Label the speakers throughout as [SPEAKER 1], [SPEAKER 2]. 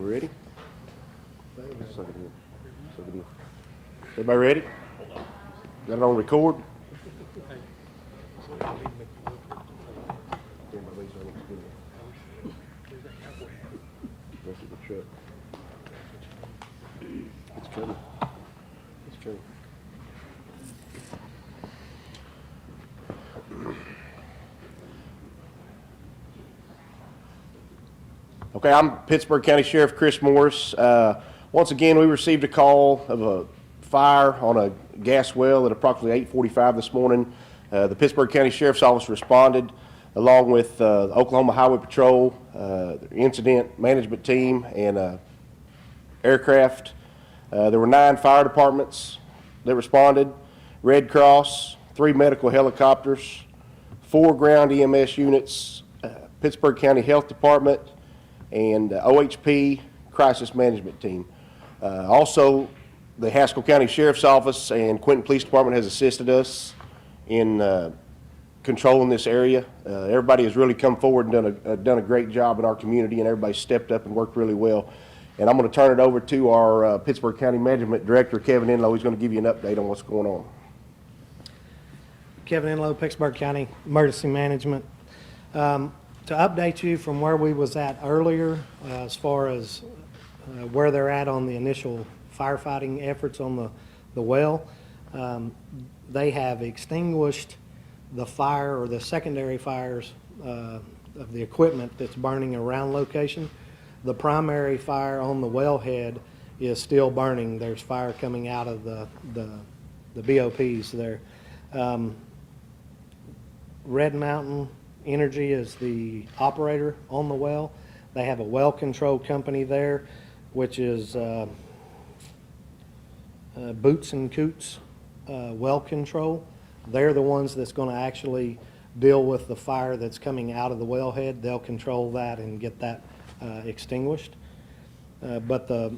[SPEAKER 1] ready? Suck it in. Suck it in. Everybody ready? Got it on record? Rest of the truck. It's coming. It's coming. Okay, I'm Pittsburgh County Sheriff Chris Morris. Once again, we received a call of a fire on a gas well at approximately 8:45 this morning. The Pittsburgh County Sheriff's Office responded along with the Oklahoma Highway Patrol, the incident management team, and aircraft. There were 9 fire departments that responded, Red Cross, 3 medical helicopters, 4 ground EMS units, Pittsburgh County Health Department, and OHP crisis management team. Also, the Haskell County Sheriff's Office and Quinton Police Department has assisted us in controlling this area. Everybody has really come forward and done a great job in our community, and everybody stepped up and worked really well. And I'm going to turn it over to our Pittsburgh County Management Director, Kevin Enlow. He's going to give you an update on what's going on.
[SPEAKER 2] Kevin Enlow, Pittsburgh County Emergency Management. To update you from where we was at earlier, as far as where they're at on the initial firefighting efforts on the well, they have extinguished the fire or the secondary fires of the equipment that's burning around location. The primary fire on the wellhead is still burning. There's fire coming out of the BOPs there. Red Mountain Energy is the operator on the well. They have a well control company there, which is Boots and Coots well control. They're the ones that's going to actually deal with the fire that's coming out of the wellhead. They'll control that and get that extinguished. But the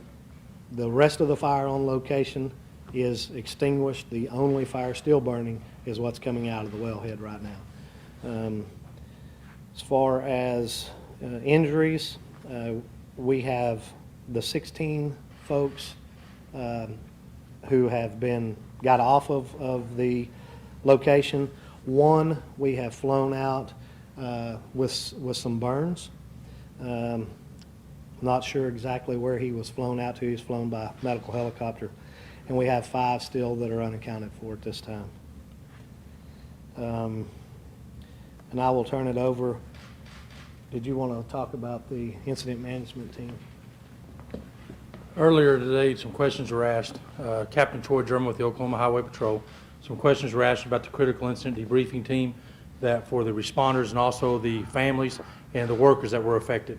[SPEAKER 2] rest of the fire on location is extinguished. The only fire still burning is what's coming out of the wellhead right now. As far as injuries, we have the 16 folks who have got off of the location. 1 we have flown out with some burns. Not sure exactly where he was flown out to. He was flown by medical helicopter. And we have 5 still that are unaccounted for at this time. And I will turn it over. Did you want to talk about the incident management team?
[SPEAKER 3] Earlier today, some questions were asked. Captain Troy German with the Oklahoma Highway Patrol. Some questions were asked about the critical incident debriefing team, that for the responders and also the families and the workers that were affected.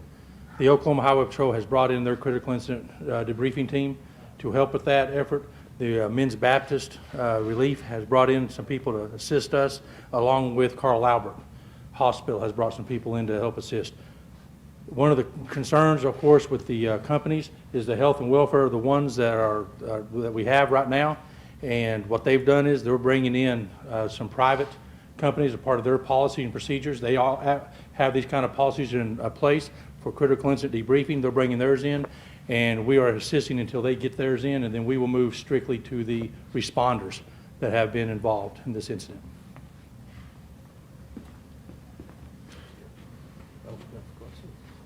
[SPEAKER 3] The Oklahoma Highway Patrol has brought in their critical incident debriefing team to help with that effort. The Men's Baptist Relief has brought in some people to assist us, along with Carl Albert Hospital has brought some people in to help assist. One of the concerns, of course, with the companies is the health and welfare of the ones that that we have right now. And what they've done is they're bringing in some private companies as part of their policy and procedures. They all have these kind of policies in place for critical incident debriefing. They're bringing theirs in, and we are assisting until they get theirs in, and then we will move strictly to the responders that have been involved in this incident.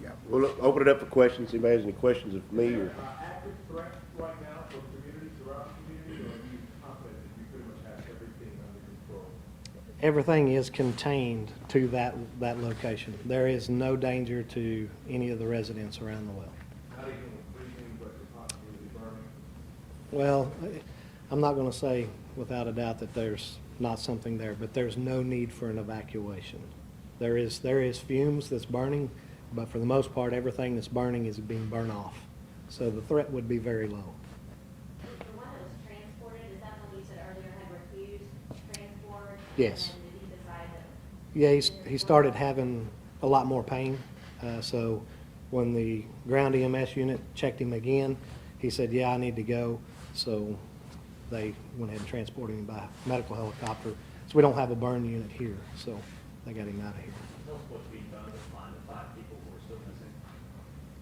[SPEAKER 1] Yeah, we'll open it up for questions. Anybody has any questions of me? Or
[SPEAKER 4] Active threats right now for the community, surrounding community, or are you confident that you pretty much have everything under control?
[SPEAKER 2] Everything is contained to that location. There is no danger to any of the residents around the well.
[SPEAKER 4] How do you know freezing, but it's possibly burning?
[SPEAKER 2] Well, I'm not going to say without a doubt that there's not something there, but there's no need for an evacuation. There is fumes that's burning, but for the most part, everything that's burning is being burned off. So the threat would be very low.
[SPEAKER 5] The one that was transported, is that one you said earlier had refused transport?
[SPEAKER 2] Yes.
[SPEAKER 5] And then did he decide that?
[SPEAKER 2] Yeah, he started having a lot more pain. So when the ground EMS unit checked him again, he said, yeah, I need to go. So they went ahead and transported him by medical helicopter. So we don't have a burn unit here, so they got him out of here.
[SPEAKER 6] What's supposed to be done to find the 5 people who are still missing?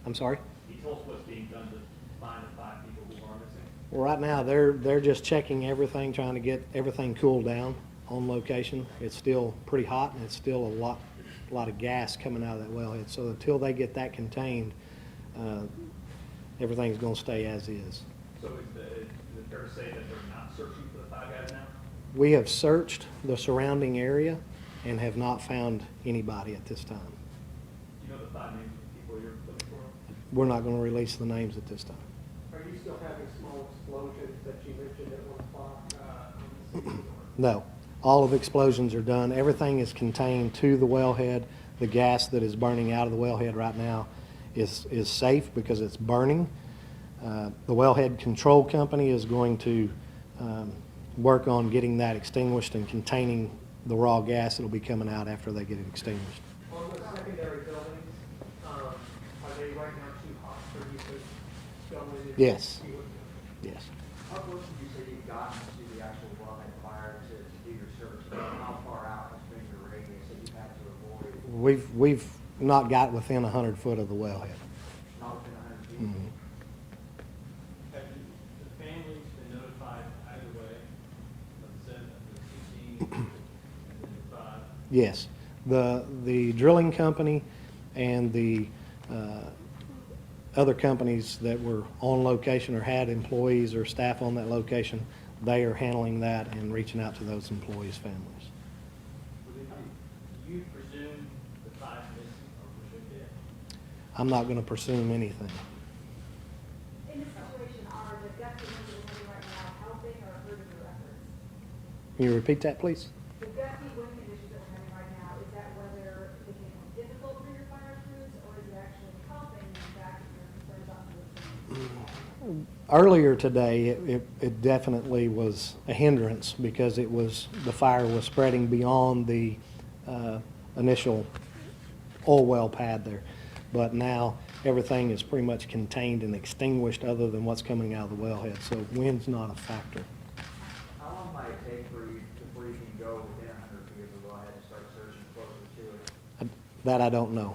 [SPEAKER 2] I'm sorry?
[SPEAKER 6] You Can you tell us what's being done to find the 5 people who are missing?
[SPEAKER 2] Well, right now, they're just checking everything, trying to get everything cooled down on location. It's still pretty hot, and it's still a lot of gas coming out of that wellhead. So until they get that contained, everything's gonna stay as is.
[SPEAKER 6] So is it fair to say that they're not searching for the 5 guys now?
[SPEAKER 2] We have searched the surrounding area and have not found anybody at this time.
[SPEAKER 6] Do you know the 5 names of the people you're looking for?
[SPEAKER 2] We're not gonna release the names at this time.
[SPEAKER 7] Are you still having small explosions that you mentioned at 1 o'clock on the scene?
[SPEAKER 2] No, all of the explosions are done. Everything is contained to the wellhead. The gas that is burning out of the wellhead right now is safe because it's burning. The wellhead control company is going to work on getting that extinguished and containing the raw gas that'll be coming out after they get it extinguished.
[SPEAKER 7] On the secondary buildings, are they right now too hot for you to go in? And
[SPEAKER 2] Yes.
[SPEAKER 7] see what-
[SPEAKER 2] Yes.
[SPEAKER 8] How close would you say you've gotten to the actual wellhead fire to do your search? How far out has been your radius that you've had to avoid?
[SPEAKER 2] We've not got within 100 foot of the wellhead.
[SPEAKER 8] Not within 100 feet?
[SPEAKER 2] Mhm.
[SPEAKER 6] Have the families been notified either way? Like the 16 and the 5?
[SPEAKER 2] Yes, the drilling company and the other companies that were on location or had employees or staff on that location, they are handling that and reaching out to those employees' families.
[SPEAKER 6] Do you presume the 5 missing or presumed dead?
[SPEAKER 2] I'm not going to presume anything.
[SPEAKER 5] In this situation, are the gusty winds that we're having right now helping or hurting your efforts?
[SPEAKER 2] Can you repeat that, please?
[SPEAKER 5] The gusty wind conditions that we're having right now, is that whether it became more difficult for your fire crews, or is it actually helping the fact that you're concerned about the
[SPEAKER 2] Earlier today, it definitely was a hindrance because the fire was spreading beyond the initial oil well pad there. But now, everything is pretty much contained and extinguished other than what's coming out of the wellhead, so wind's not a factor.
[SPEAKER 8] How long might it take for you before you can go within 100 feet of the wellhead and start searching closer to it?
[SPEAKER 2] That I don't know.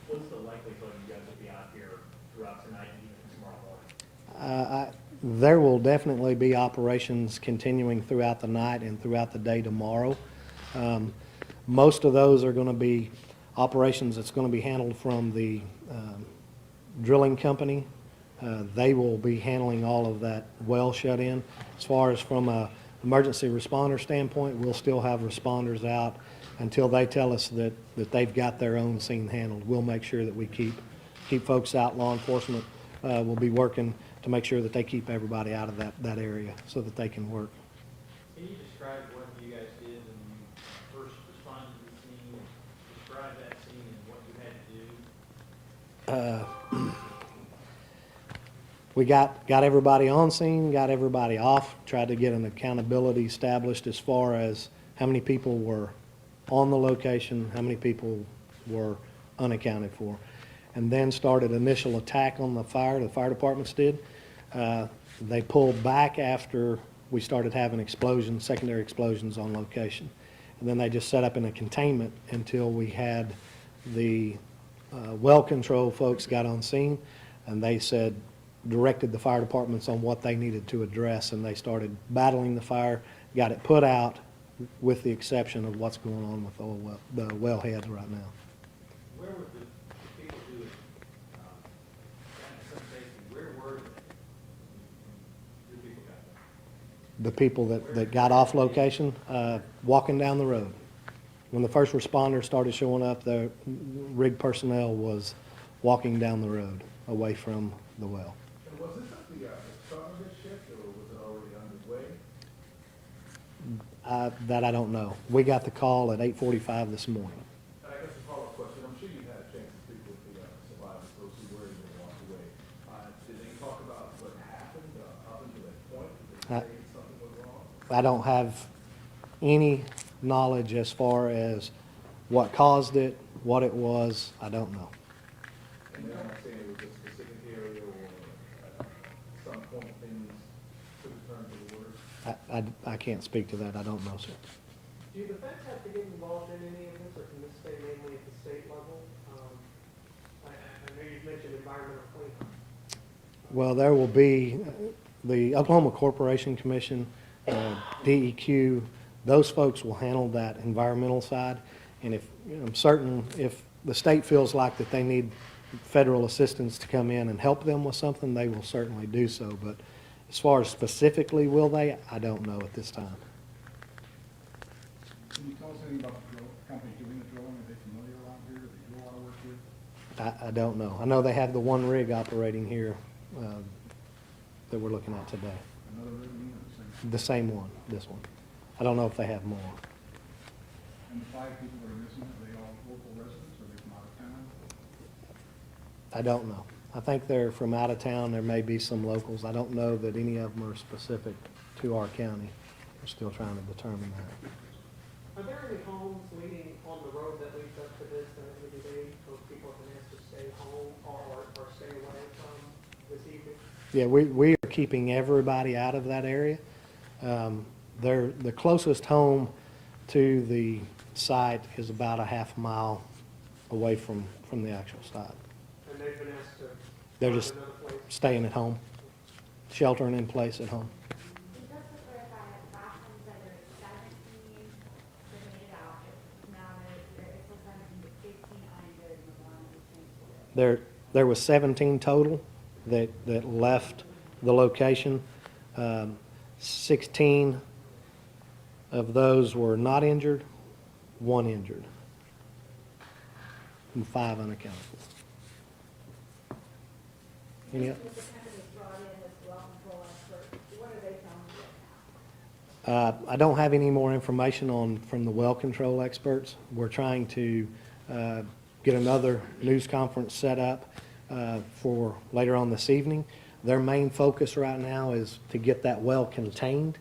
[SPEAKER 6] What's the likelihood you guys will be out here throughout tonight and even tomorrow morning?
[SPEAKER 2] There will definitely be operations continuing throughout the night and throughout the day tomorrow. Most of those are going to be operations that's going to be handled from the drilling company. They will be handling all of that well shut in. As far as from a emergency responder standpoint, we'll still have responders out until they tell us that they've got their own scene handled. We'll make sure that we keep folks out. Law enforcement will be working to make sure that they keep everybody out of that area so that they can work.
[SPEAKER 6] Can you describe what you guys did when you first responded to the scene? Describe that scene and what you had to do?
[SPEAKER 2] We got everybody on scene, got everybody off, tried to get an accountability established as far as how many people were on the location, how many people were unaccounted for, and then started initial attack on the fire departments did. They pulled back after we started having explosions, secondary explosions on location. And then they just set up in a containment until we had the well control folks got on scene, and they directed the fire departments on what they needed to address, and they started battling the fire, got it put out, with the exception of what's going on with the wellheads right now.
[SPEAKER 6] Where were the people who got in some safety, where were they? Your people got there?
[SPEAKER 2] The people that got off location, walking down the road. When the first responders started showing up, the rig personnel was walking down the road away from the well.
[SPEAKER 4] And was this at the start of this shift, or was it already underway?
[SPEAKER 2] That I don't know. We got the call at 8:45 this morning.
[SPEAKER 4] And I guess a follow-up question, I'm sure you've had a chance to speak with the survivors, those who were able to walk away. Did they talk about what happened up until that point? Did they say something was wrong?
[SPEAKER 2] I don't have any knowledge as far as what caused it, what it was. I don't know.
[SPEAKER 4] And they're not saying it was a specific area or at some point things took a turn for the worse?
[SPEAKER 2] I can't speak to that. I don't know, sir.
[SPEAKER 7] Do the feds have to get involved in any of this, or can this stay mainly at the state level? I know you've mentioned environmental cleanup.
[SPEAKER 2] Well, there will be, the Oklahoma Corporation Commission, DEQ, those folks will handle that environmental side. And if, I'm certain, if the state feels like that they need federal assistance to come in and help them with something, they will certainly do so. But as far as specifically will they, I don't know at this time.
[SPEAKER 4] Can you tell us anything about the drill, company doing the drilling? Are they familiar around here? Do they do a lot of work here?
[SPEAKER 2] I don't know. I know they have the one rig operating here that we're looking at today.
[SPEAKER 4] Another rig, you mean, or the same?
[SPEAKER 2] The same one, this one. I don't know if they have more.
[SPEAKER 4] And the 5 people that are missing, are they all local residents, or are they from out of town?
[SPEAKER 2] I don't know. I think they're from out of town. There may be some locals. I don't know that any of them are specific to our county. We're still trying to determine that.
[SPEAKER 7] Are there any homes leading on the road that leads up to this that maybe those people have been asked to stay home or stay away from this evening?
[SPEAKER 2] Yeah, we are keeping everybody out of that area. The closest home to the site is about a half mile away from the actual site.
[SPEAKER 7] And they've been asked to
[SPEAKER 2] They're
[SPEAKER 7] find
[SPEAKER 2] just
[SPEAKER 7] another place?
[SPEAKER 2] staying at home, sheltering in place at home.
[SPEAKER 5] And just to clarify, last time you said there was 17 that made it out, now it's still 17, but 15 uninjured in the one that was transported.
[SPEAKER 2] There was 17 total that left the location. 16 of those were not injured, 1 injured, and 5 unaccounted for. Any
[SPEAKER 5] With the companies brought in as well control experts, what are they telling you right now?
[SPEAKER 2] I don't have any more information from the well control experts. We're trying to get another news conference set up for later on this evening. Their main focus right now is to get that well contained.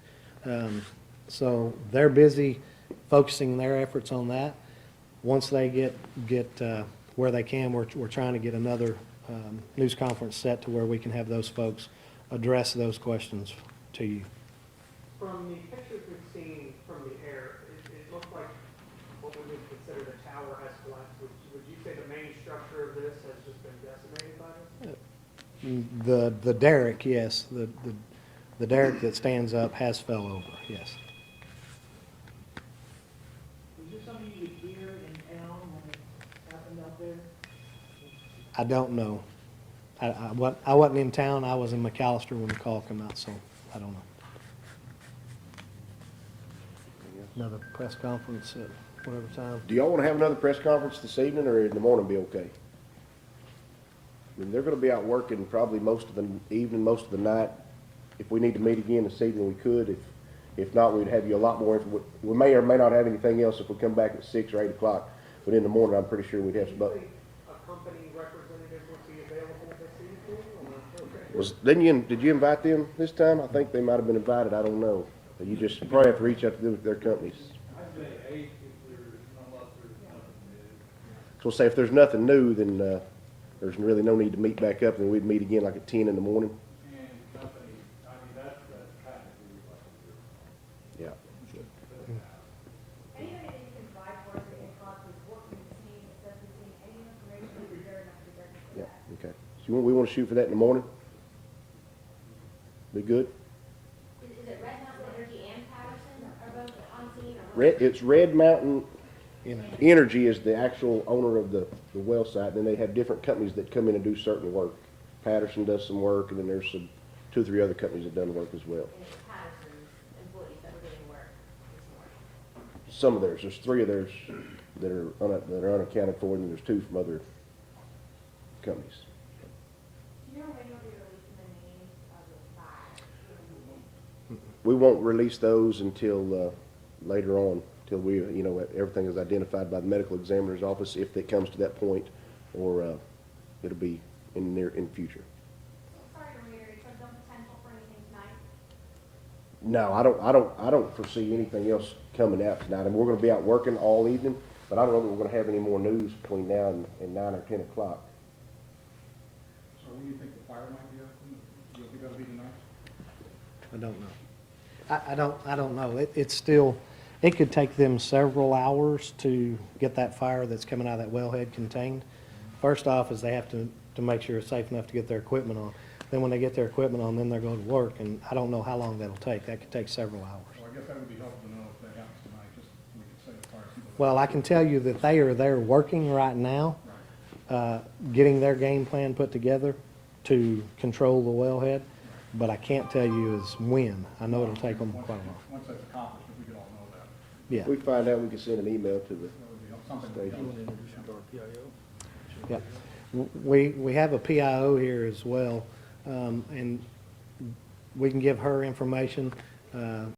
[SPEAKER 2] So they're busy focusing their efforts on that. Once they get where they can, we're trying to get another news conference set to where we can have those folks address those questions to you.
[SPEAKER 7] From the pictures we've seen from the air, it looked like what we would consider the tower has collapsed. Would you say the main structure of this has just been decimated by this?
[SPEAKER 2] The derrick, yes, the derrick that stands up has fell over, yes.
[SPEAKER 9] Was there something you could hear in town when it happened out there?
[SPEAKER 2] I don't know. I wasn't in town. I was in McAllister when the call came out, so I don't know. Another press conference at whatever time.
[SPEAKER 1] Do y'all want to have another press conference this evening, or in the morning be okay? I mean, they're going to be out working probably most of the evening, most of the night. If we need to meet again this evening, we could. If not, we'd have you a lot more. We may or may not have anything else if we come back at 6 or 8 o'clock. But in the morning, I'm pretty sure we'd have some.
[SPEAKER 7] Do you think a company representative would be available this evening, or?
[SPEAKER 1] Did you invite them this time? I think they might have been invited. I don't know. You just probably have to reach out to them with their companies.
[SPEAKER 6] I'd say 8 if there's, unless there's nothing new.
[SPEAKER 1] So we'll say if there's nothing new, then there's really no need to meet back up, and we'd meet again like at 10 in the morning.
[SPEAKER 6] And company, I mean, that's technically like a
[SPEAKER 1] Yeah.
[SPEAKER 5] Anything that you can provide for us that can cause this working team, assessing, any information would be very much presented for
[SPEAKER 1] Yeah,
[SPEAKER 5] that.
[SPEAKER 1] okay. So we want to shoot for that in the morning? Be good?
[SPEAKER 5] Is it Red Mountain Energy and Patterson are both on scene? Or
[SPEAKER 1] It's Red Mountain Energy is the actual owner of the well site, and then they have different companies that come in and do certain work. Patterson does some work, and then there's 2 or 3 other companies that done work as well.
[SPEAKER 5] And it's Patterson's employees that were doing work this morning.
[SPEAKER 1] Some of theirs, there's 3 of theirs that are unaccounted for, and then there's 2 from other companies.
[SPEAKER 5] Do you know when you'll be releasing the names of the 5?
[SPEAKER 1] We won't release those until later on, till we, everything is identified by the medical examiner's office, if it comes to that point, or it'll be in the future.
[SPEAKER 5] Sorry to reiterate, so no potential for anything tonight?
[SPEAKER 1] No, I don't foresee anything else coming out tonight. I mean, we're going to be out working all evening, but I don't know that we're going to have any more news between now and 9 or 10 o'clock.
[SPEAKER 4] So when do you think the fire might be up? Do you think that'll be tonight?
[SPEAKER 2] I don't know. I don't know. It's still, it could take them several hours to get that fire that's coming out of that wellhead contained. First off is they have to make sure it's safe enough to get their equipment on. Then when they get their equipment on, then they're going to work, and I don't know how long that'll take. That could take several hours.
[SPEAKER 4] Well, I guess that would be helpful to know if that happens tonight, just so we can say as far as people.
[SPEAKER 2] Well, I can tell you that they are there working right now, getting their game plan put together to control the wellhead, but I can't tell you is when. I know it'll take them quite a while.
[SPEAKER 4] Once that's accomplished, if we could all know that,
[SPEAKER 2] Yeah,
[SPEAKER 1] If we find out, we can send an email to the
[SPEAKER 4] that would be something.
[SPEAKER 1] station.
[SPEAKER 2] yeah. We have a PIO here as well, and we can give her information.